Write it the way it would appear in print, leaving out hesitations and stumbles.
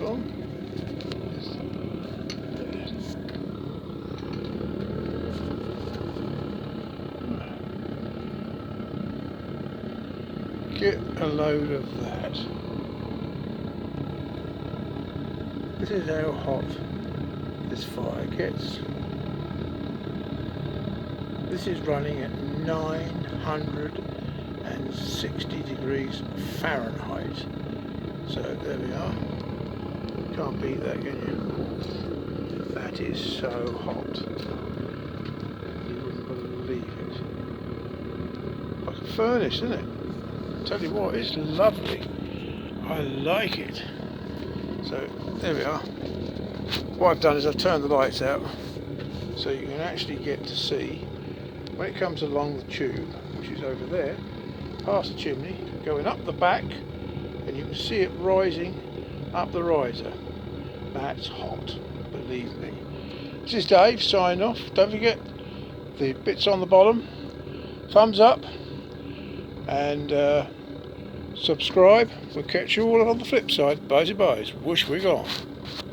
along. Get a load of that. This is how hot this fire gets. This is running at 960 degrees Fahrenheit. So there we are. Can't beat that, can you? That is so hot. You wouldn't believe it. Like a furnace, isn't it? Tell you what, it's lovely. I like it. So there we are. What I've done is I've turned the lights out so you can actually get to see when it comes along the tube, which is over there, past the chimney, going up the back, and you can see it rising up the riser. That's hot, believe me. This is Dave signing off. Don't forget the bits on the bottom, thumbs up, and subscribe. We'll catch you all on the flip side. Bye-bye. Whoosh, we're gone.